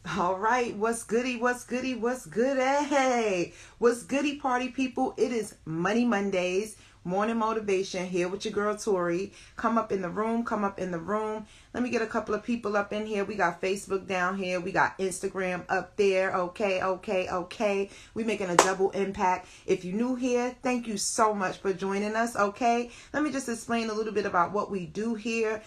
All right, what's goody, what's goody, what's good? Hey, what's goody, party people? It is Money Mondays, morning motivation here with your girl Tori. Come up in the room, come up in the room. Let me get a couple of people up in here. We got Facebook down here. We got Instagram up there. Okay. We making a double impact. If you're new here, thank you so much for joining us, okay? Let me just explain a little bit about what we do here.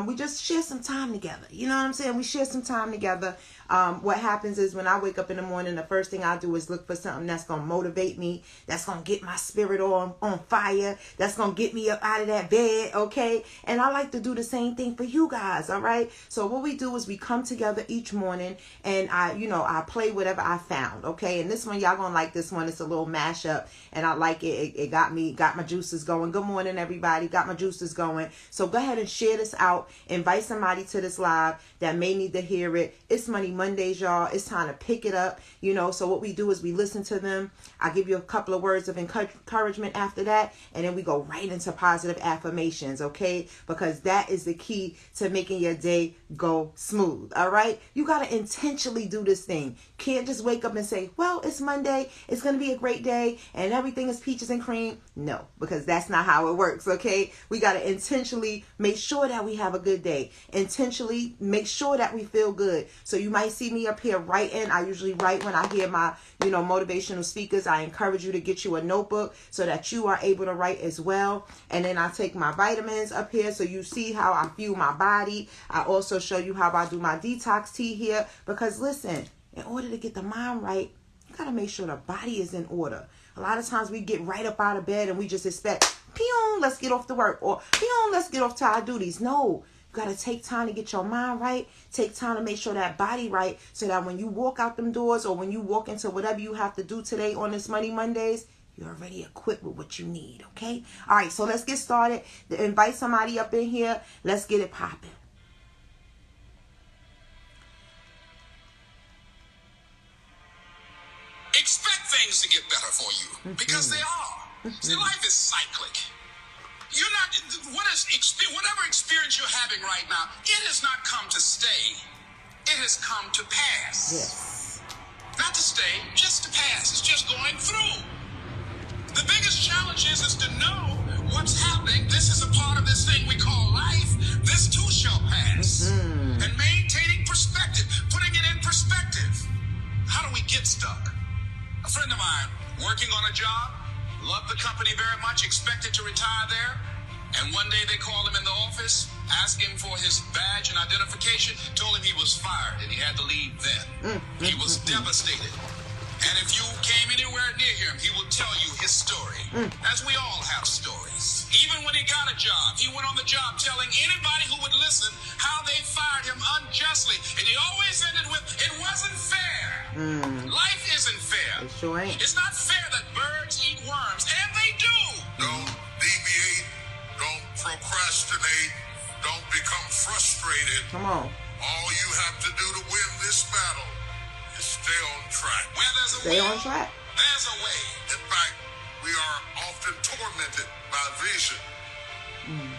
We just share some time together. You know what I'm saying? We share some time together. What happens is when I wake up in the morning, the first thing I do is look for something that's going to motivate me, that's going to get my spirit on fire, that's going to get me up out of that bed, okay? And I like to do the same thing for you guys, all right? So what we do is we come together each morning and I play whatever I found, okay? And this one, y'all going to like this one. It's a little mashup and I like it. It got my juices going. Good morning, everybody. Got my juices going. So go ahead and share this out. Invite somebody to this live that may need to hear it. It's Money Mondays, y'all. It's time to pick it up, so what we do is we listen to them. I give you a couple of words of encouragement after that, and then we go right into positive affirmations, okay? Because that is the key to making your day go smooth, all right? You got to intentionally do this thing. Can't just wake up and say, well, it's Monday, it's going to be a great day, and everything is peaches and cream. No, because that's not how it works, okay? We got to intentionally make sure that we have a good day. Intentionally make sure that we feel good. So you might see me up here writing. I usually write when I hear my, motivational speakers. I encourage you to get you a notebook so that you are able to write as well. And then I take my vitamins up here so you see how I fuel my body. I also show you how I do my detox tea here. Because listen, in order to get the mind right, you got to make sure the body is in order. A lot of times we get right up out of bed and we just expect, pew, let's get off to work, or pew, let's get off to our duties. No. You got to take time to get your mind right. Take time to make sure that body right so that when you walk out them doors or when you walk into whatever you have to do today on this Money Mondays, you're already equipped with what you need, okay? All right, so let's get started. Invite somebody up in here. Let's get it popping. Expect things to get better for you because they are. See, life is cyclic. You're not, whatever experience you're having right now, it has not come to stay. It has come to pass. Yes. Not to stay, just to pass. It's just going through. The biggest challenge is to know what's happening. This is a part of this thing we call life. This too shall pass. And maintaining perspective, putting it in perspective. How do we get stuck? A friend of mine working on a job, loved the company very much, expected to retire there. And one day they called him in the office, asked him for his badge and identification, told him he was fired and he had to leave then. He was devastated. And if you came anywhere near him, he will tell you his story. As we all have stories. Even when he got a job, he went on the job telling anybody who would listen how they fired him unjustly. And he always ended with, it wasn't fair. Life isn't fair. It sure ain't. It's not fair that birds eat worms, and they do. Don't deviate. Don't procrastinate. Don't become frustrated. Come on. All you have to do to win this battle is stay on track. Where there's a Stay will, on track. there's a way. In fact, we are often tormented by vision.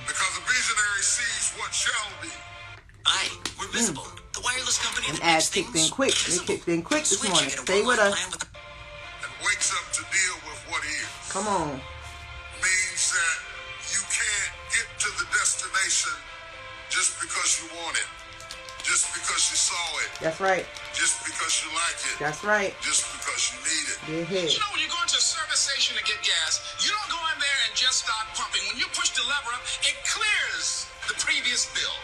Because a visionary sees what shall be. Aye, we're visible. The wireless company And that ads makes kicked in things quick. They visible. kicked in quick this Switch morning. and get a Stay with one-line us. plan with And wakes up to deal with what is. Come on. Means that you can't get to the destination just because you want it. Just because you saw it. That's right. Just because you like it. That's right. Just because you need it. Get ahead. You know, when you go into a service station to get gas, you don't go in there and just start pumping. When you push the lever up, it clears the previous bill.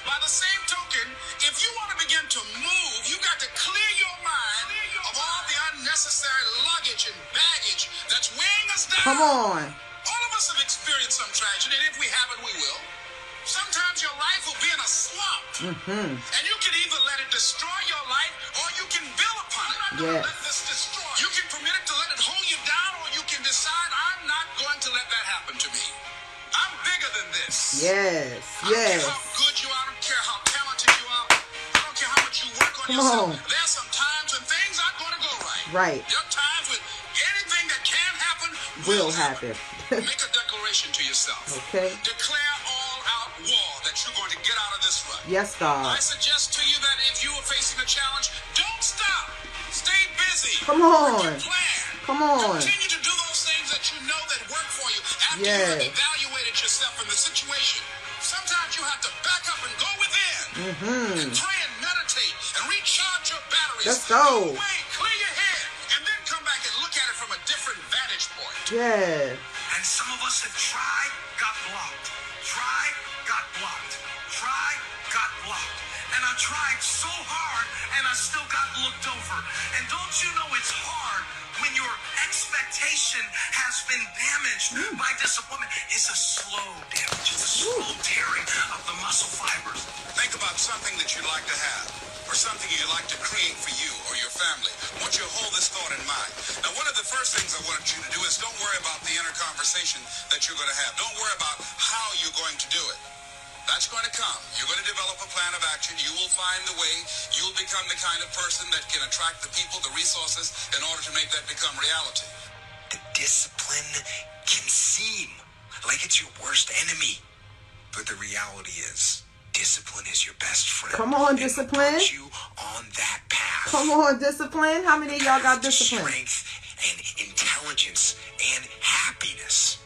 By the same token, if you want to begin to move, you got to clear your mind of all the unnecessary luggage and baggage that's weighing us down. Come on. All of us have experienced some tragedy, and if we haven't, we will. Sometimes your life will be in a slump. And you can either let it destroy your life, or you can build upon it. I'm not going to let this destroy. You can permit it to let it hold you down, or you can decide, I'm not going to let that happen to me. I'm bigger than this. Yes. I don't care Yes. how good you are. I don't care how talented you are. I don't care how much you work on Come yourself. on. There's some times when things aren't going to go right. Right. There are times when anything that can happen Will happen. Make a declaration to yourself. Okay. Declare all-out war that you're going to get out of this rut. Yes, God. I suggest to you that if you are facing a challenge, do Don't stop. Stay busy. Come on. Work your plan. Come on. Continue to do those things that you know that work for you after you Yes. have evaluated yourself in the situation. Sometimes you have to back up and go within and pray and meditate and recharge your batteries. Let's go. Away, clear your head, and then come back and look at it from a different vantage point. Yeah. And some of us have tried, got blocked. Tried, got blocked. Tried, got blocked. And I tried so hard, and I still got looked over. And don't you know it's hard when your expectation has been damaged by disappointment? It's a slow damage. It's a slow tearing of the muscle fibers. Think about something that you'd like to have, or something you'd like to create for you or your family. I want you to hold this thought in mind. Now, one of the first things I want you to do is don't worry about the inner conversation that you're going to have. Don't worry about how you're going to do it. That's going to come. You're going to develop a plan of action. You will find the way. You'll become the kind of person that can attract the people, the resources, in order to make that become reality. The discipline can seem like it's your worst enemy. But the reality is, discipline is your best friend. Come on, and will discipline. put you on that path. Come on, discipline. How many of y'all got discipline? Strength and intelligence and happiness.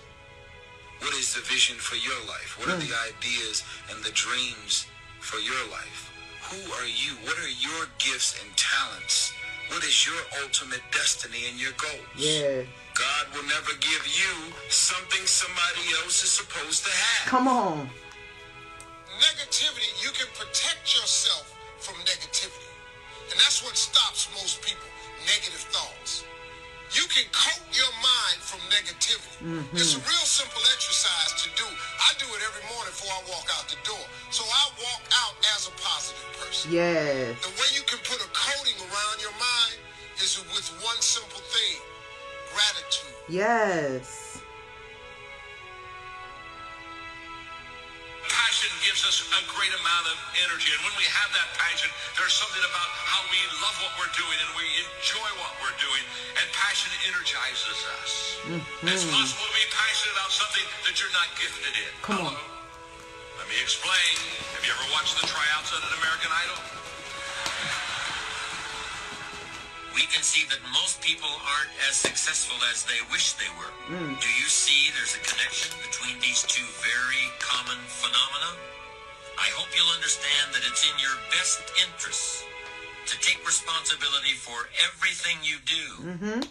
What is the vision for your life? What are the ideas and the dreams for your life? Who are you? What are your gifts and talents? What is your ultimate destiny and your goals? Yeah. God will never give you something somebody else is supposed to have. Come on. Negativity, you can protect yourself from negativity. And that's what stops most people, negative thoughts. You can coat your mind from negativity. It's a real simple exercise to do. I do it every morning before I walk out the door. So I walk out as a positive person. Yes. The way you can put a coating around your mind is with one simple thing, gratitude. Yes. Passion gives us a great amount of energy, and when we have that passion, there's something about how we love what we're doing and we enjoy what we're doing, and passion energizes us. It's possible to be passionate about something that you're not gifted in. Come on. Let me explain. Have you ever watched the tryouts at an American Idol? We can see that most people aren't as successful as they wish they were. Do you see there's a connection between these two very common phenomena? I hope you'll understand that it's in your best interests to take responsibility for everything you do.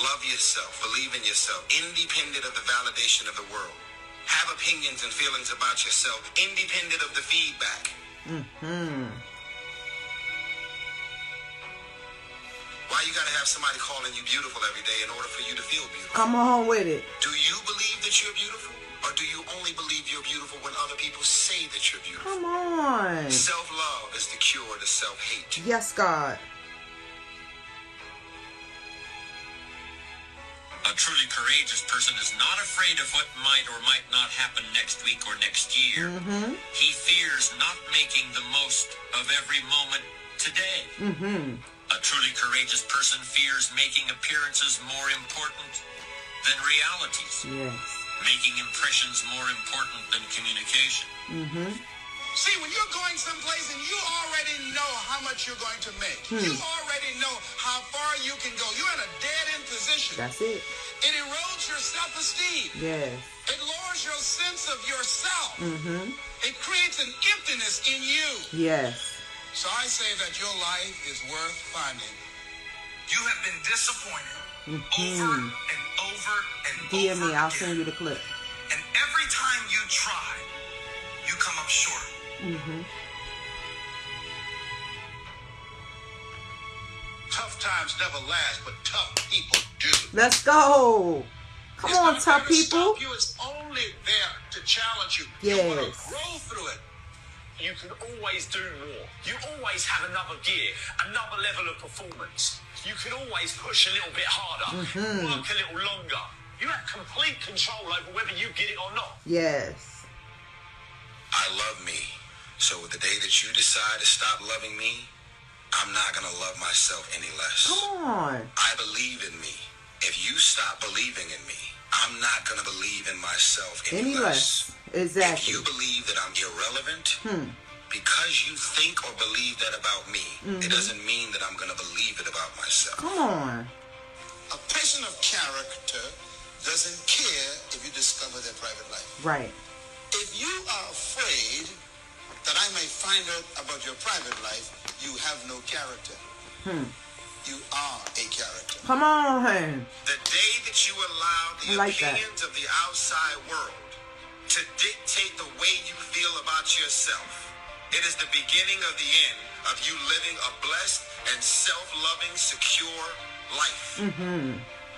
Love yourself. Believe in yourself. Independent of the validation of the world. Have opinions and feelings about yourself. Independent of the feedback. Why you gotta have somebody calling you beautiful every day in order for you to feel beautiful? Come on with it. Do you believe that you're beautiful? Or do you only believe you're beautiful when other people say that you're beautiful? Come on. Self-love is the cure to self-hate. Yes, God. A truly courageous person is not afraid of what might or might not happen next week or next year. He fears not making the most of every moment today. A truly courageous person fears making appearances more important than realities. Yes. Making impressions more important than communication. See, when you're going someplace and you already know how much you're going to make, you already know how far you can go. You're in a dead-end position. That's it. It erodes your self-esteem. Yes. It lowers your sense of yourself. It creates an emptiness in you. Yes. So I say that your life is worth finding. You have been disappointed over and over and DM over me. I'll again. send you the clip. And every time you try, you come up short. Tough times never last, but tough people do. Let's go. Come It's on, not tough there to people. stop you. It's only there to challenge you. You want to Yes. grow through it. You can always do more. You always have another gear, another level of performance. You can always push a little bit harder, work a little longer. You have complete control over whether you get it or not. Yes. I love me. So the day that you decide to stop loving me, I'm not gonna love myself any less. Come on. I believe in me. If you stop believing in me, I'm not gonna believe in myself any less. Exactly. If you believe that I'm irrelevant, because you think or believe that about me, it doesn't mean that I'm going to believe it about myself. Come on. A person of character doesn't care if you discover their private life. Right. If you are afraid that I may find out about your private life, you have no character. You are a character. Come on. The day that you allow the I like that. opinions of the outside world to dictate the way you feel about yourself, it is the beginning of the end of you living a blessed and self-loving, secure life.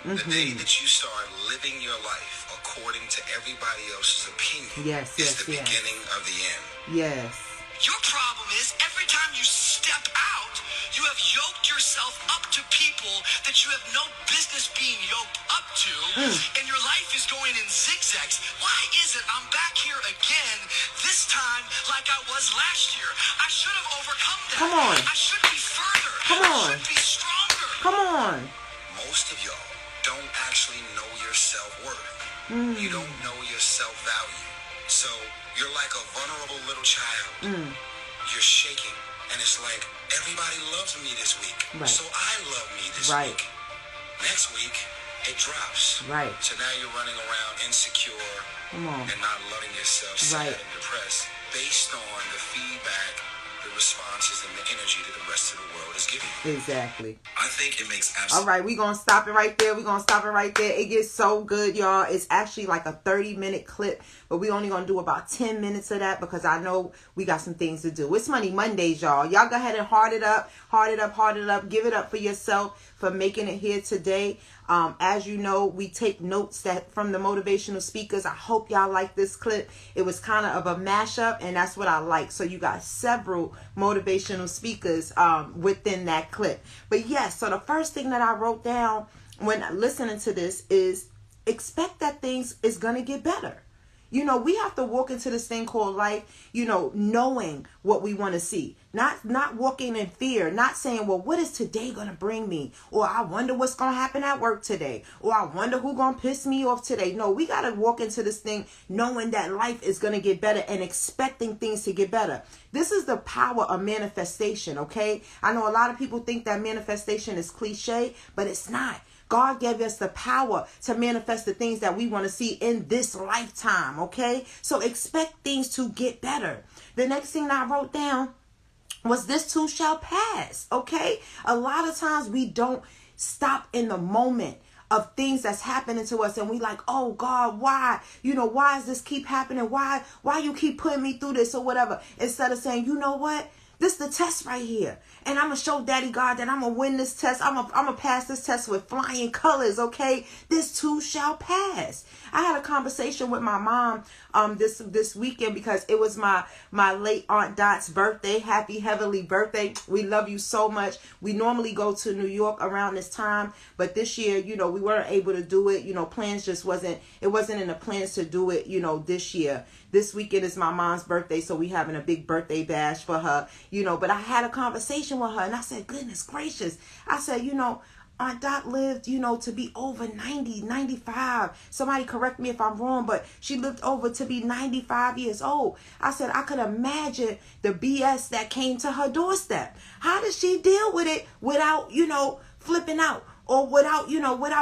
The day that you start living your life according to everybody else's opinion is the beginning of the end. Yes. Your problem is every time you step out, you have yoked yourself up to people that you have no business being yoked up to, and your life is going in zigzags. Why is it I'm back here again, this time like I was last year? I should have overcome that. Come on. I should be further. Come on. I should be stronger. Come on. Most of y'all don't actually know your self-worth. You don't know your self-value. So you're like a vulnerable little child. You're shaking, and it's like, everybody loves me this week, so I love me this week. Next week, it drops. So now you're running around insecure and not loving yourself, sad and depressed, based on the feedback, the responses, and the energy that the rest of the world is giving you. Exactly. I think it makes All right, we're going to stop it right there. It gets so good, y'all. It's actually like a 30-minute clip, but we only going to do about 10 minutes of that because I know we got some things to do. It's Money Mondays, y'all. Y'all go ahead and heart it up. Give it up for yourself for making it here today. As you know, we take notes from the motivational speakers. I hope y'all like this clip. It was kind of a mashup, and that's what I like. So you got several motivational speakers within that clip. But yes, so the first thing that I wrote down when listening to this is expect that things is going to get better. You know, we have to walk into this thing called life, you know, knowing what we want to see. Not walking in fear, not saying, well, what is today going to bring me? Or I wonder what's going to happen at work today. Or I wonder who's going to piss me off today. No, we got to walk into this thing knowing that life is going to get better and expecting things to get better. This is the power of manifestation, okay? I know a lot of people think that manifestation is cliche, but it's not. God gave us the power to manifest the things that we want to see in this lifetime, okay? So expect things to get better. The next thing that I wrote down was this too shall pass, okay? A lot of times we don't stop in the moment of things that's happening to us and we like, oh God, why? You know, why does this keep happening? Why you keep putting me through this or whatever? Instead of saying, you know what? This is the test right here. And I'm going to show Daddy God that I'm going to win this test. I'm going to pass this test with flying colors, okay? This too shall pass. I had a conversation with my mom this weekend because it was my late Aunt Dot's birthday. Happy heavenly birthday. We love you so much. We normally go to New York around this time, but this year, you know, we weren't able to do it. You know, plans just wasn't in the plans to do it, you know, this year. This weekend is my mom's birthday, so we having a big birthday bash for her, you know, but I had a conversation with her and I said, goodness gracious. I said, you know, Aunt Dot lived, you know, to be over 90, 95. Somebody correct me if I'm wrong, but she lived over to be 95 years old. I said, I could imagine the BS that came to her doorstep. How does she deal with it without, you know, flipping out? Or without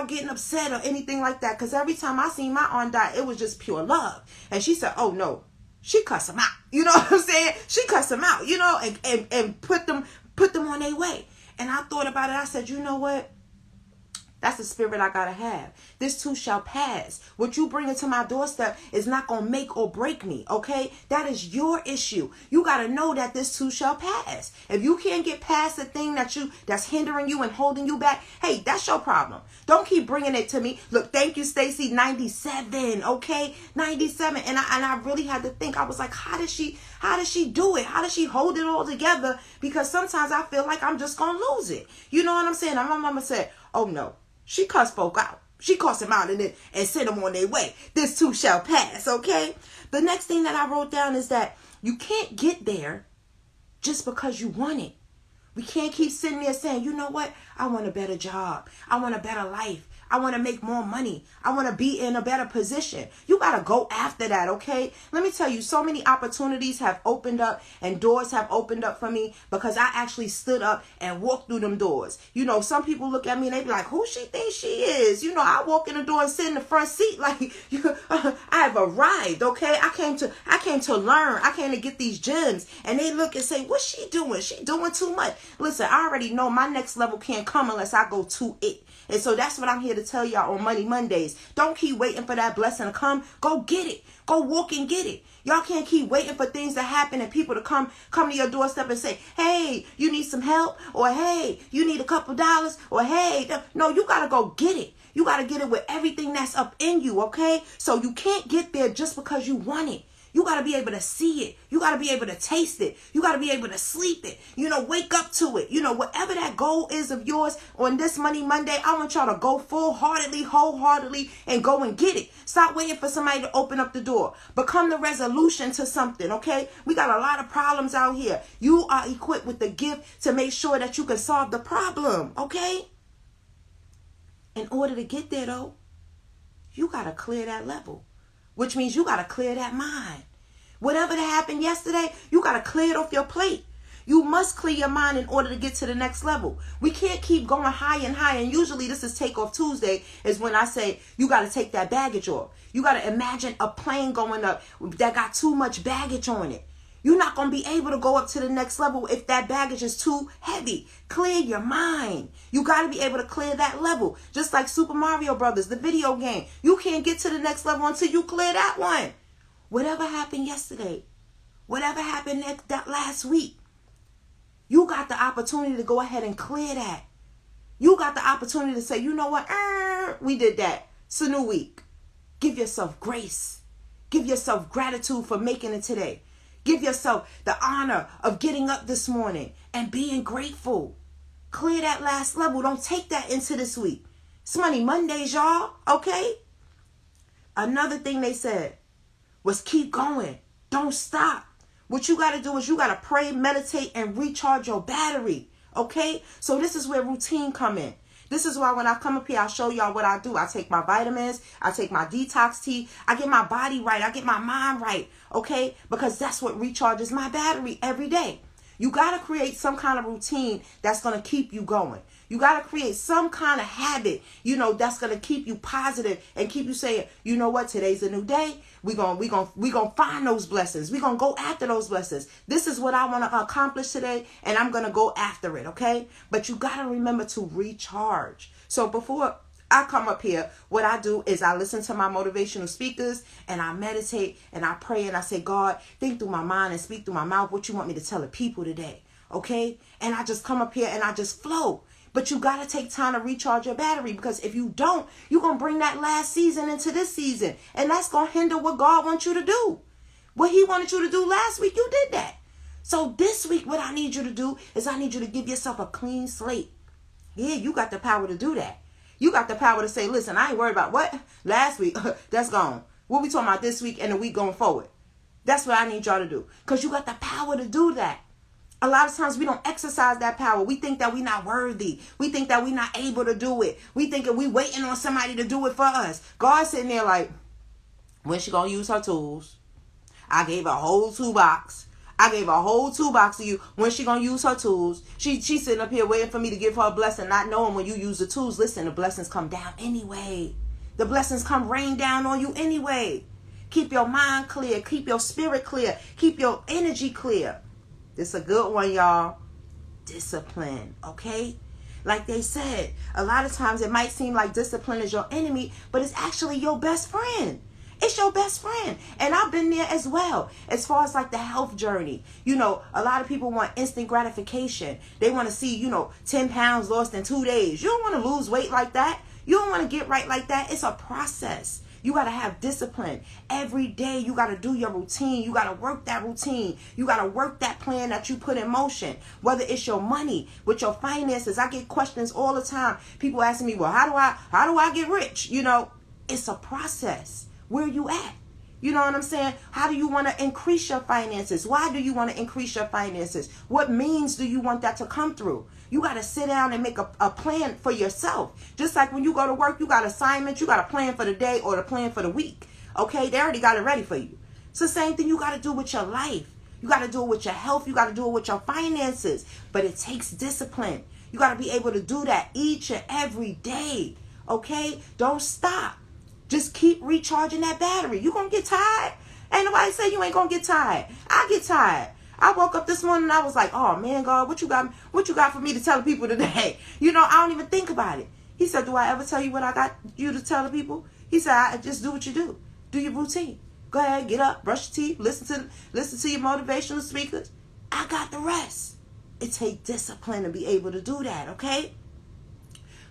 getting upset or anything like that. Because every time I seen my Aunt Dot, it was just pure love. And she said, oh no, she cussed them out. You know what I'm saying? She cussed them out, you know, and put them on their way. And I thought about it. I said, you know what? That's the spirit I gotta have. This too shall pass. What you bring into my doorstep is not gonna make or break me, okay? That is your issue. You gotta know that this too shall pass. If you can't get past the thing that's hindering you and holding you back, hey, that's your problem. Don't keep bringing it to me. Look, thank you, Stacy. 97, okay? 97, and I really had to think. I was like, how does she do it? How does she hold it all together? Because sometimes I feel like I'm just gonna lose it. You know what I'm saying? And my mama said, oh no. She cussed folk out. She cussed them out and sent them on their way. This too shall pass, okay? The next thing that I wrote down is that you can't get there just because you want it. We can't keep sitting there saying, you know what? I want a better job. I want a better life. I want to make more money. I want to be in a better position. You got to go after that, okay? Let me tell you, so many opportunities have opened up and doors have opened up for me because I actually stood up and walked through them doors. You know, some people look at me and they be like, who she thinks she is? You know, I walk in the door and sit in the front seat like I have arrived, okay? I came to learn. I came to get these gems. And they look and say, what's she doing? She doing too much. Listen, I already know my next level can't come unless I go to it. And so that's what I'm here to tell y'all on Money Mondays. Don't keep waiting for that blessing to come. Go get it. Go walk and get it. Y'all can't keep waiting for things to happen and people to come to your doorstep and say, hey, you need some help? Or hey, you need a couple dollars? Or hey, no, you got to go get it. You got to get it with everything that's up in you, okay? So you can't get there just because you want it. You got to be able to see it. You got to be able to taste it. You got to be able to sleep it. You know, wake up to it. You know, whatever that goal is of yours on this Money Monday, I want y'all to go full-heartedly, wholeheartedly, and go and get it. Stop waiting for somebody to open up the door. Become the resolution to something, okay? We got a lot of problems out here. You are equipped with the gift to make sure that you can solve the problem, okay? In order to get there, though, you got to clear that level. Which means you got to clear that mind. Whatever that happened yesterday, you got to clear it off your plate. You must clear your mind in order to get to the next level. We can't keep going higher and higher. And usually this is Takeoff Tuesday is when I say you got to take that baggage off. You got to imagine a plane going up that got too much baggage on it. You're not going to be able to go up to the next level if that baggage is too heavy. Clear your mind. You got to be able to clear that level. Just like Super Mario Brothers, the video game. You can't get to the next level until you clear that one. Whatever happened yesterday, whatever happened that last week, you got the opportunity to go ahead and clear that. You got the opportunity to say, you know what? We did that. It's a new week. Give yourself grace. Give yourself gratitude for making it today. Give yourself the honor of getting up this morning and being grateful. Clear that last level. Don't take that into this week. It's Money Mondays, y'all. Okay? Another thing they said was keep going. Don't stop. What you got to do is you got to pray, meditate, and recharge your battery. Okay? So this is where routine come in. This is why when I come up here, I'll show y'all what I do. I take my vitamins. I take my detox tea. I get my body right. I get my mind right. Okay? Because that's what recharges my battery every day. You got to create some kind of routine that's going to keep you going. You got to create some kind of habit, you know, that's going to keep you positive and keep you saying, you know what, today's a new day. We're going to find those blessings. We're going to go after those blessings. This is what I want to accomplish today, and I'm going to go after it, okay? But you got to remember to recharge. So before I come up here, what I do is I listen to my motivational speakers and I meditate and I pray and I say, God, think through my mind and speak through my mouth what you want me to tell the people today, okay? And I just come up here and I just flow. But you got to take time to recharge your battery, because if you don't, you're going to bring that last season into this season. And that's going to hinder what God wants you to do. What he wanted you to do last week, you did that. So this week, what I need you to do is I need you to give yourself a clean slate. Yeah, you got the power to do that. You got the power to say, listen, I ain't worried about what? Last week, that's gone. What we talking about this week and the week going forward? That's what I need y'all to do. Because you got the power to do that. A lot of times we don't exercise that power. We think that we're not worthy. We think that we're not able to do it. We think that we're waiting on somebody to do it for us. God's sitting there like, when she going to use her tools? I gave her a whole toolbox. I gave her a whole toolbox to you. When she going to use her tools? She's sitting up here waiting for me to give her a blessing, not knowing when you use the tools. Listen, the blessings come down anyway. The blessings come rain down on you anyway. Keep your mind clear. Keep your spirit clear. Keep your energy clear. This is a good one, y'all. Discipline, okay? Like they said, a lot of times it might seem like discipline is your enemy, but it's actually your best friend. It's your best friend. And I've been there as well. As far as like the health journey. You know, a lot of people want instant gratification. They want to see, 10 pounds lost in 2 days. You don't want to lose weight like that. You don't want to get right like that. It's a process. You got to have discipline. Every day you got to do your routine. You got to work that routine. You got to work that plan that you put in motion. Whether it's your money, with your finances. I get questions all the time. People asking me, well, how do I get rich? It's a process. Where you at? You know what I'm saying? How do you want to increase your finances? Why do you want to increase your finances? What means do you want that to come through? You got to sit down and make a plan for yourself. Just like when you go to work, you got assignments, you got a plan for the day or the plan for the week. Okay? They already got it ready for you. It's the same thing you got to do with your life. You got to do it with your health. You got to do it with your finances. But it takes discipline. You got to be able to do that each and every day. Okay? Don't stop. Just keep recharging that battery. You gonna get tired? Ain't nobody say you ain't gonna get tired. I get tired. I woke up this morning and I was like, oh man, God, what you got for me to tell the people today? You know, I don't even think about it. He said, do I ever tell you what I got you to tell the people? He said, I just do what you do. Do your routine. Go ahead, get up, brush your teeth, listen to your motivational speakers. I got the rest. It takes discipline to be able to do that, okay?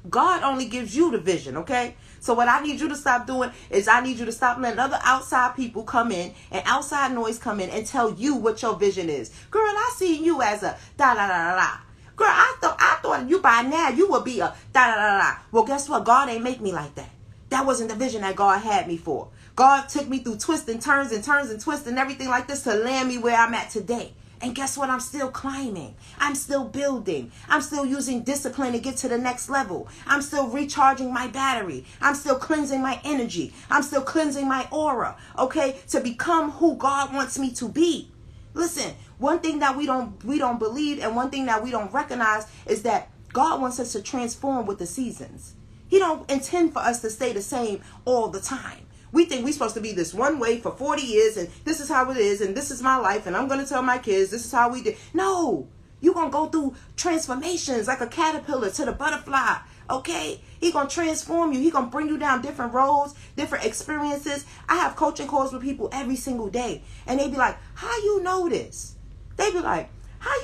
God only gives you the vision, okay? So what I need you to stop doing is I need you to stop letting other outside people come in and outside noise come in and tell you what your vision is. Girl, I see you as a da-da-da-da-da. Girl, I thought you by now you would be a da-da-da-da. Well, guess what? God ain't make me like that. That wasn't the vision that God had me for. God took me through twists and turns and twists and everything like this to land me where I'm at today. And guess what? I'm still climbing. I'm still building. I'm still using discipline to get to the next level. I'm still recharging my battery. I'm still cleansing my energy. I'm still cleansing my aura, okay, to become who God wants me to be. Listen, one thing that we don't believe and one thing that we don't recognize is that God wants us to transform with the seasons. He don't intend for us to stay the same all the time. We think we're supposed to be this one way for 40 years and this is how it is and this is my life and I'm going to tell my kids this is how we did. No, you're going to go through transformations like a caterpillar to the butterfly, okay? He's going to transform you. He's going to bring you down different roads, different experiences. I have coaching calls with people every single day and they be like, how you know this? They be like, how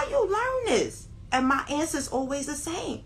you learn this? And my answer is always the same.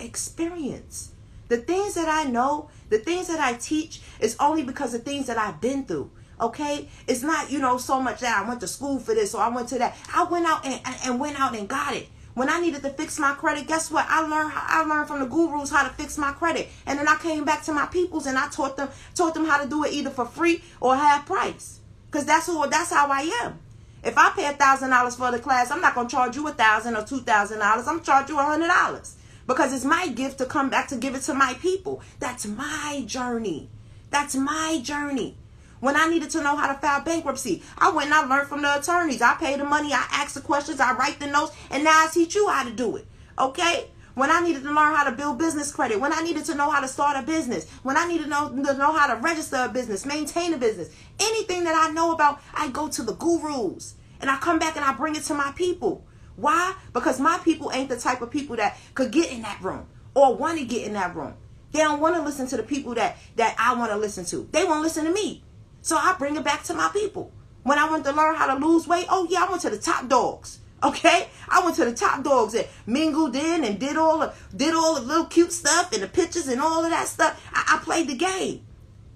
Experience. The things that I know, the things that I teach is only because of things that I've been through. Okay? It's not, so much that I went to school for this or I went to that. I went out and went out and got it. When I needed to fix my credit, guess what? I learned from the gurus how to fix my credit. And then I came back to my peoples and I taught them how to do it either for free or half price. Because that's how I am. If I pay $1,000 for the class, I'm not going to charge you $1,000 or $2,000. I'm going to charge you $100. Because it's my gift to come back to give it to my people. That's my journey. That's my journey. When I needed to know how to file bankruptcy, I went and I learned from the attorneys. I paid the money, I asked the questions, I write the notes, and now I teach you how to do it. Okay? When I needed to learn how to build business credit, when I needed to know how to start a business, when I needed to know how to register a business, maintain a business, anything that I know about, I go to the gurus. And I come back and I bring it to my people. Why? Because my people ain't the type of people that could get in that room or want to get in that room. They don't want to listen to the people that I want to listen to. They won't listen to me. So I bring it back to my people. When I went to learn how to lose weight, oh yeah, I went to the top dogs. Okay? I went to the top dogs that mingled in and did all the little cute stuff and the pictures and all of that stuff. I played the game.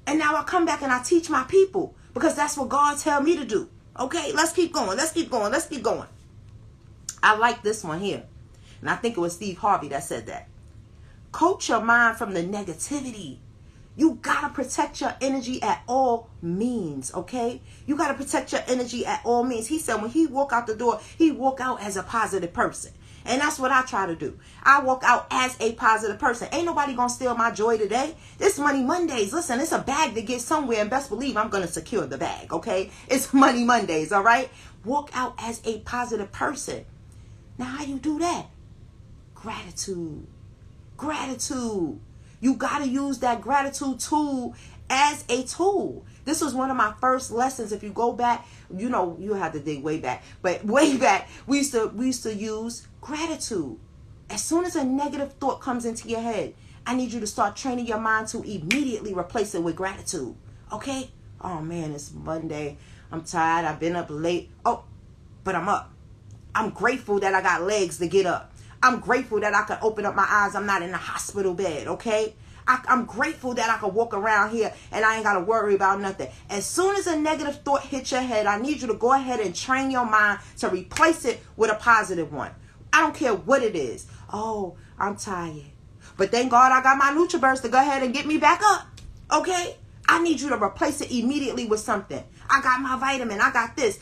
And now I come back and I teach my people because that's what God tell me to do. Okay? Let's keep going. Let's keep going. Let's keep going. I like this one here. And I think it was Steve Harvey that said that. Coach your mind from the negativity. You got to protect your energy at all means, okay? You got to protect your energy at all means. He said when he walk out the door, he walk out as a positive person. And that's what I try to do. I walk out as a positive person. Ain't nobody going to steal my joy today. This Money Mondays. Listen, it's a bag to get somewhere. And best believe I'm going to secure the bag, okay? It's Money Mondays, all right? Walk out as a positive person. Now, how you do that? Gratitude. Gratitude. You got to use that gratitude tool as a tool. This was one of my first lessons. If you go back, you have to dig way back. But way back, we used to use gratitude. As soon as a negative thought comes into your head, I need you to start training your mind to immediately replace it with gratitude. Okay? Oh, man, it's Monday. I'm tired. I've been up late. Oh, but I'm up. I'm grateful that I got legs to get up. I'm grateful that I can open up my eyes. I'm not in a hospital bed, okay? I'm grateful that I can walk around here and I ain't got to worry about nothing. As soon as a negative thought hits your head, I need you to go ahead and train your mind to replace it with a positive one. I don't care what it is. Oh, I'm tired. But thank God I got my NutriBurst to go ahead and get me back up, okay? I need you to replace it immediately with something. I got my vitamin. I got this.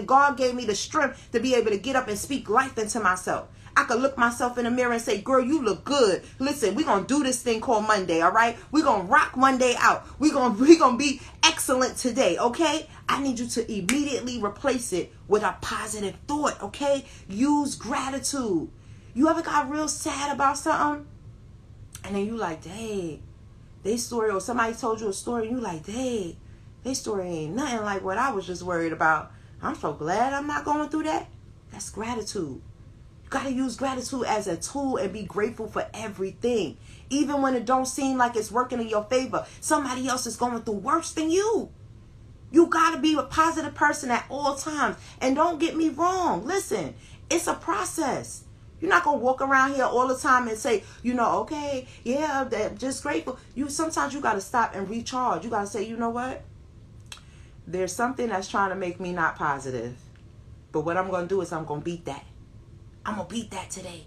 God gave me the strength to be able to get up and speak life into myself. I could look myself in the mirror and say, girl, you look good. Listen, we're going to do this thing called Monday, all right? We're going to rock Monday out. We're going to be excellent today, okay? I need you to immediately replace it with a positive thought, okay? Use gratitude. You ever got real sad about something? And then you like, dang, they story, or somebody told you a story, and you like, dang, their story ain't nothing like what I was just worried about. I'm so glad I'm not going through that. That's gratitude. Got to use gratitude as a tool and be grateful for everything. Even when it don't seem like it's working in your favor. Somebody else is going through worse than you. You got to be a positive person at all times. And don't get me wrong. Listen, it's a process. You're not going to walk around here all the time and say, okay, yeah, I'm just grateful. Sometimes you got to stop and recharge. You got to say, you know what? There's something that's trying to make me not positive. But what I'm going to do is I'm going to beat that. I'm going to beat that today.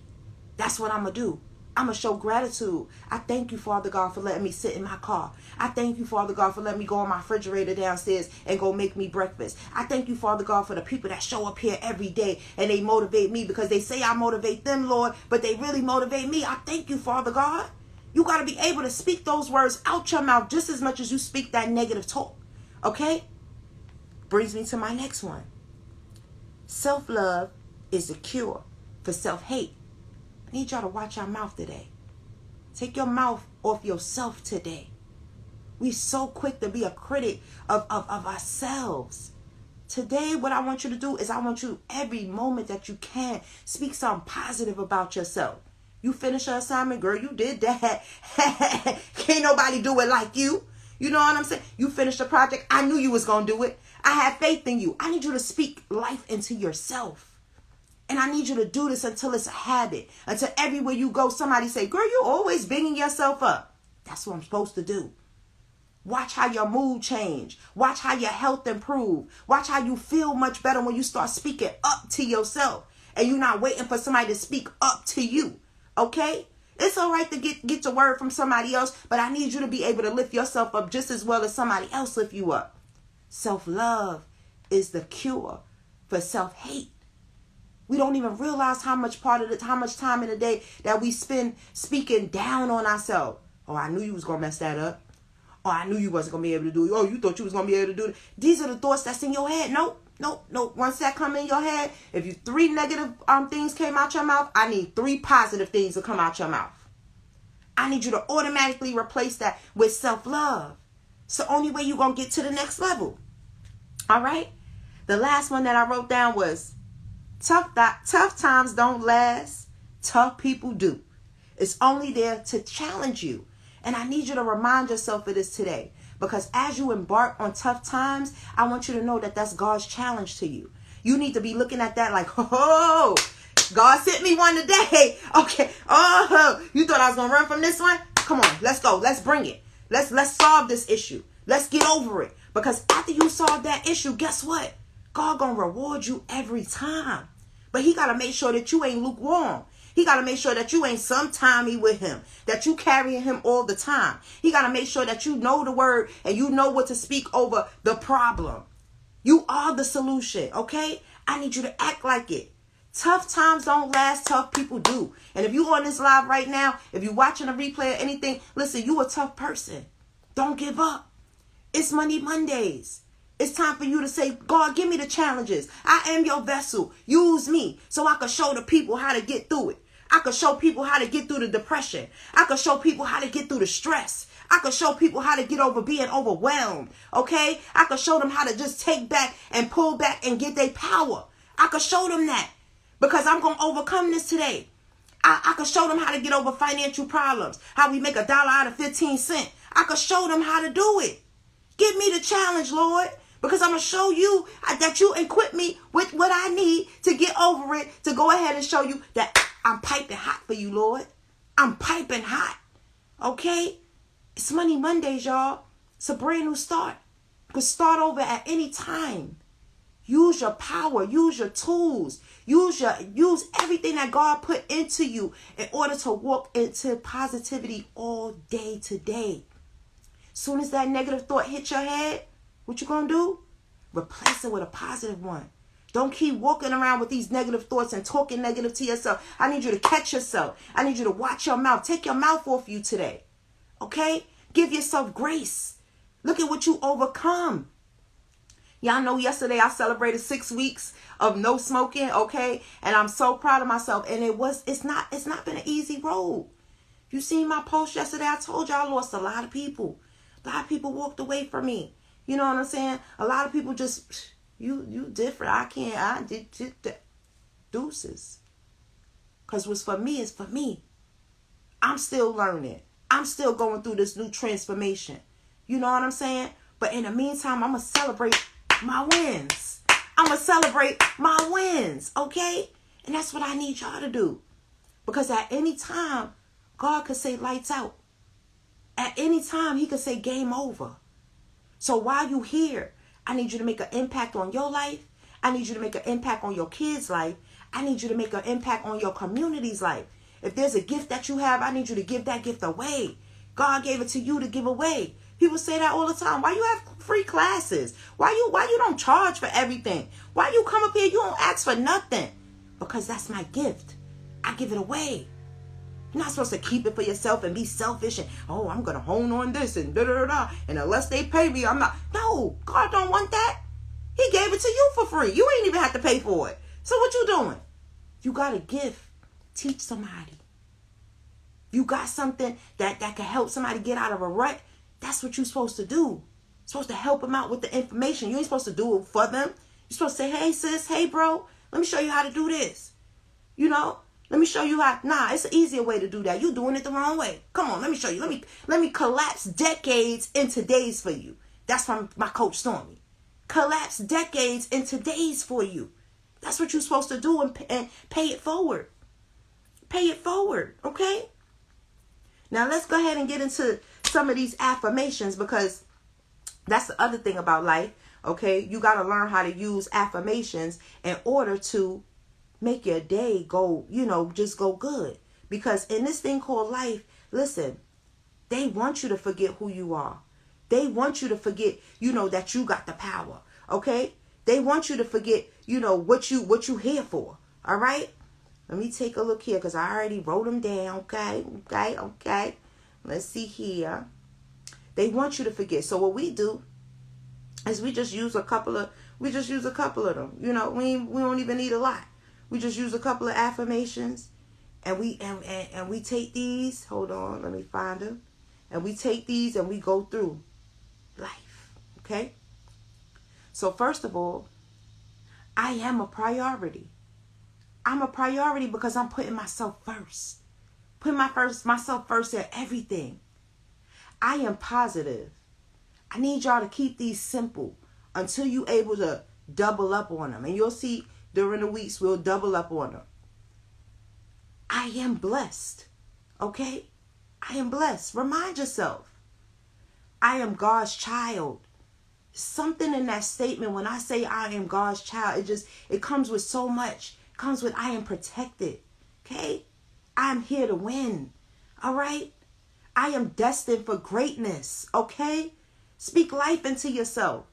That's what I'm going to do. I'm going to show gratitude. I thank you, Father God, for letting me sit in my car. I thank you, Father God, for letting me go in my refrigerator downstairs and go make me breakfast. I thank you, Father God, for the people that show up here every day and they motivate me because they say I motivate them, Lord, but they really motivate me. I thank you, Father God. You got to be able to speak those words out your mouth just as much as you speak that negative talk. Okay? Brings me to my next one. Self-love is the cure for self-hate. I need y'all to watch your mouth today. Take your mouth off yourself today. We so quick to be a critic of ourselves. Today, what I want you to do is I want you every moment that you can speak something positive about yourself. You finish your assignment, girl, you did that. Can't nobody do it like you. You know what I'm saying? You finished the project. I knew you was going to do it. I had faith in you. I need you to speak life into yourself. And I need you to do this until it's a habit. Until everywhere you go, somebody say, girl, you're always bigging yourself up. That's what I'm supposed to do. Watch how your mood change. Watch how your health improve. Watch how you feel much better when you start speaking up to yourself. And you're not waiting for somebody to speak up to you. Okay? It's all right to get your word from somebody else. But I need you to be able to lift yourself up just as well as somebody else lift you up. Self-love is the cure for self-hate. We don't even realize how much time in the day that we spend speaking down on ourselves. Oh, I knew you was going to mess that up. Oh, I knew you wasn't going to be able to do it. Oh, you thought you was going to be able to do it. These are the thoughts that's in your head. Nope. Once that come in your head, if you 3 negative things came out your mouth, I need 3 positive things to come out your mouth. I need you to automatically replace that with self-love. It's the only way you're going to get to the next level. All right? The last one that I wrote down was, Tough times don't last. Tough people do. It's only there to challenge you. And I need you to remind yourself of this today. Because as you embark on tough times, I want you to know that that's God's challenge to you. You need to be looking at that like, oh, God sent me one today. Okay. Oh, you thought I was going to run from this one? Come on, let's go. Let's bring it. Let's solve this issue. Let's get over it. Because after you solve that issue, guess what? God gonna reward you every time. But he got to make sure that you ain't lukewarm. He got to make sure that you ain't sometimey with him. That you carrying him all the time. He got to make sure that you know the word and you know what to speak over the problem. You are the solution, okay? I need you to act like it. Tough times don't last. Tough people do. And if you on this live right now, if you're watching a replay or anything, listen, you a tough person. Don't give up. It's Money Mondays. It's time for you to say, God, give me the challenges. I am your vessel. Use me so I can show the people how to get through it. I can show people how to get through the depression. I can show people how to get through the stress. I can show people how to get over being overwhelmed. Okay? I can show them how to just take back and pull back and get their power. I can show them that because I'm going to overcome this today. I can show them how to get over financial problems. How we make $1 out of 15 cents. I can show them how to do it. Give me the challenge, Lord. Because I'm going to show you that you equip me with what I need to get over it. To go ahead and show you that I'm piping hot for you, Lord. I'm piping hot. Okay? It's Money Mondays, y'all. It's a brand new start. You can start over at any time. Use your power. Use your tools. Use everything that God put into you in order to walk into positivity all day today. Soon as that negative thought hits your head, what you gonna do? Replace it with a positive one. Don't keep walking around with these negative thoughts and talking negative to yourself. I need you to catch yourself. I need you to watch your mouth. Take your mouth off you today. Okay? Give yourself grace. Look at what you overcome. Y'all know yesterday I celebrated 6 weeks of no smoking, okay? And I'm so proud of myself. And it's not been an easy road. You seen my post yesterday? I told y'all I lost a lot of people. A lot of people walked away from me. You know what I'm saying? A lot of people just, you different. I did deuces. Because what's for me is for me. I'm still learning. I'm still going through this new transformation. You know what I'm saying? But in the meantime, I'm going to celebrate my wins. I'm going to celebrate my wins, okay? And that's what I need y'all to do. Because at any time, God could say lights out. At any time, he could say game over. So while you here, I need you to make an impact on your life. I need you to make an impact on your kids' life. I need you to make an impact on your community's life. If there's a gift that you have, I need you to give that gift away. God gave it to you to give away. People say that all the time. Why you have free classes? Why you don't charge for everything? Why you come up here, you don't ask for nothing? Because that's my gift. I give it away. You're not supposed to keep it for yourself and be selfish and, oh, I'm going to hone on this and da-da-da-da. And unless they pay me, I'm not. No, God don't want that. He gave it to you for free. You ain't even have to pay for it. So what you doing? You got a gift. Teach somebody. You got something that can help somebody get out of a rut. That's what you're supposed to do. You're supposed to help them out with the information. You ain't supposed to do it for them. You're supposed to say, hey, sis, hey, bro, let me show you how to do this. You know? Let me show you how. Nah, it's an easier way to do that. You're doing it the wrong way. Come on, let me show you. Let me collapse decades into days for you. That's from my coach Stormy. Collapse decades into days for you. That's what you're supposed to do and pay it forward. Pay it forward, okay? Now let's go ahead and get into some of these affirmations because that's the other thing about life, okay? You got to learn how to use affirmations in order to make your day go, just go good. Because in this thing called life, listen, they want you to forget who you are. They want you to forget, that you got the power. Okay? They want you to forget, what you here for. All right? Let me take a look here because I already wrote them down. Okay. Let's see here. They want you to forget. So what we do is we just use a couple of them. We don't even need a lot. We just use a couple of affirmations and we take these. Hold on, let me find them. And we take these and we go through life. Okay? So first of all, I am a priority. I'm a priority because I'm putting myself first. Putting myself first in everything. I am positive. I need y'all to keep these simple until you're able to double up on them. And you'll see during the weeks, we'll double up on them. I am blessed. Okay? I am blessed. Remind yourself. I am God's child. Something in that statement, when I say I am God's child, it comes with so much. It comes with I am protected. Okay? I am here to win. All right? I am destined for greatness. Okay? Speak life into yourself.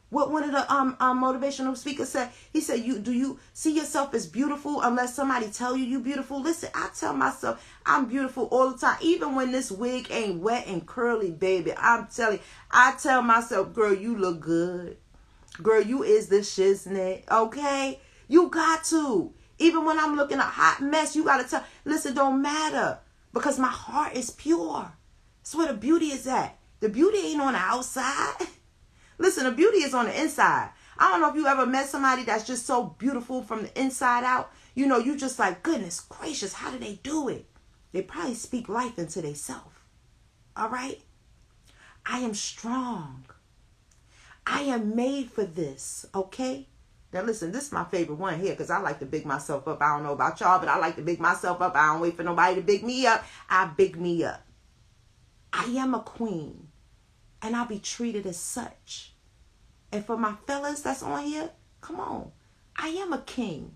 What one of the motivational speakers said, he said, do you see yourself as beautiful unless somebody tell you you're beautiful? Listen, I tell myself I'm beautiful all the time. Even when this wig ain't wet and curly, baby, I'm telling you, I tell myself, girl, you look good. Girl, you is the shiznit, okay? You got to. Even when I'm looking a hot mess, you got to tell. Listen, don't matter because my heart is pure. That's where the beauty is at. The beauty ain't on the outside. Listen, the beauty is on the inside. I don't know if you ever met somebody that's just so beautiful from the inside out. You just like, goodness gracious, how do they do it? They probably speak life into themselves. All right? I am strong. I am made for this, okay? Now listen, this is my favorite one here because I like to big myself up. I don't know about y'all, but I like to big myself up. I don't wait for nobody to big me up. I big me up. I am a queen. And I'll be treated as such. And for my fellas that's on here, come on. I am a king.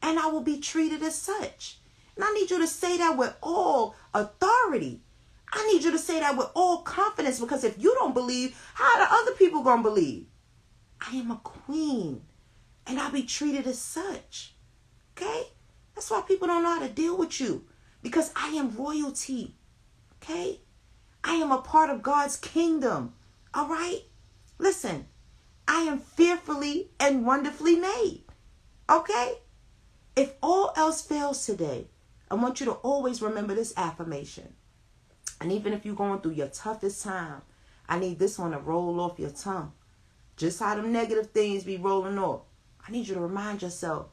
And I will be treated as such. And I need you to say that with all authority. I need you to say that with all confidence, because if you don't believe, how are the other people going to believe? I am a queen, and I'll be treated as such. Okay? That's why people don't know how to deal with you, because I am royalty. Okay? I am a part of God's kingdom. All right? Listen, I am fearfully and wonderfully made. Okay? If all else fails today, I want you to always remember this affirmation. And even if you're going through your toughest time, I need this one to roll off your tongue. Just how them negative things be rolling off. I need you to remind yourself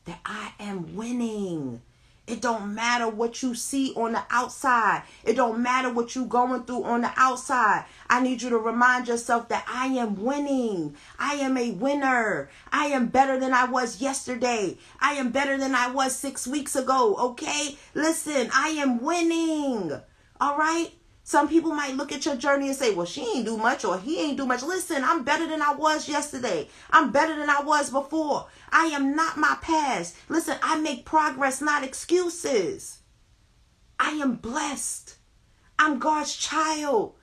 that I am winning. It don't matter what you see on the outside. It don't matter what you going through on the outside. I need you to remind yourself that I am winning. I am a winner. I am better than I was yesterday. I am better than I was 6 weeks ago. Okay? Listen, I am winning. All right? Some people might look at your journey and say, well, she ain't do much or he ain't do much. Listen, I'm better than I was yesterday. I'm better than I was before. I am not my past. Listen, I make progress, not excuses. I am blessed. I'm God's child.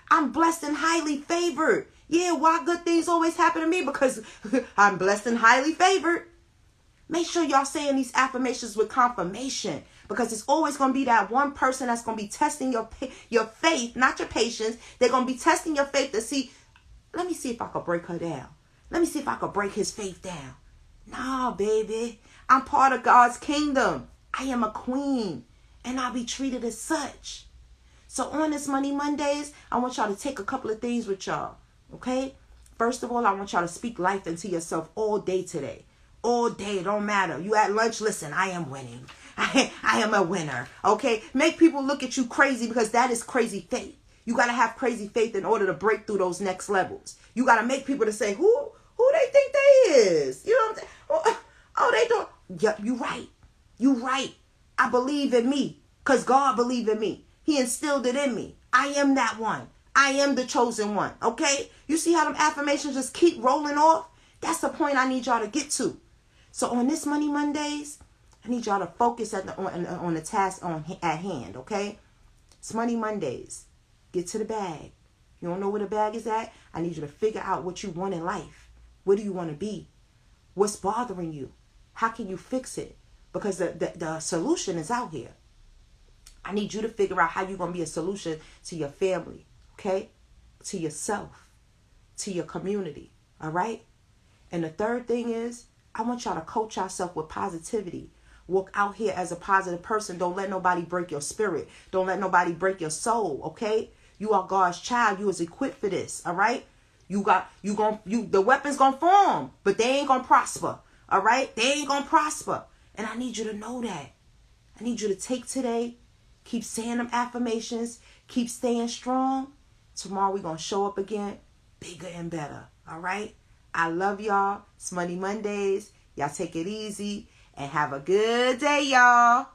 I'm blessed and highly favored. Yeah, why good things always happen to me? Because I'm blessed and highly favored. Make sure y'all saying these affirmations with confirmation, because it's always going to be that one person that's going to be testing your faith, not your patience. They're going to be testing your faith to see, let me see if I could break her down. Let me see if I could break his faith down. Nah, baby. I'm part of God's kingdom. I am a queen, and I'll be treated as such. So on this Money Mondays, I want y'all to take a couple of things with y'all, okay? First of all, I want y'all to speak life into yourself all day today. All day, it don't matter. You at lunch, listen, I am winning. I am a winner, okay? Make people look at you crazy, because that is crazy faith. You got to have crazy faith in order to break through those next levels. You got to make people to say, who they think they is? You know what I'm saying? Oh, they don't. Yep, you right. You right. I believe in me, because God believed in me. He instilled it in me. I am that one. I am the chosen one, okay? You see how them affirmations just keep rolling off? That's the point I need y'all to get to. So on this Money Mondays, I need y'all to focus on the task at hand, okay? It's Money Mondays. Get to the bag. You don't know where the bag is at? I need you to figure out what you want in life. Where do you want to be? What's bothering you? How can you fix it? Because the solution is out here. I need you to figure out how you're going to be a solution to your family, okay? To yourself, to your community, all right? And the third thing is, I want y'all to coach yourself with positivity. Walk out here as a positive person. Don't let nobody break your spirit. Don't let nobody break your soul, okay? You are God's child. You was equipped for this, all right? The weapons gonna form, but they ain't gonna prosper, all right? They ain't gonna prosper. And I need you to know that. I need you to take today, keep saying them affirmations, keep staying strong. Tomorrow we're gonna show up again, bigger and better, all right? I love y'all. It's Money Mondays. Y'all take it easy and have a good day, y'all.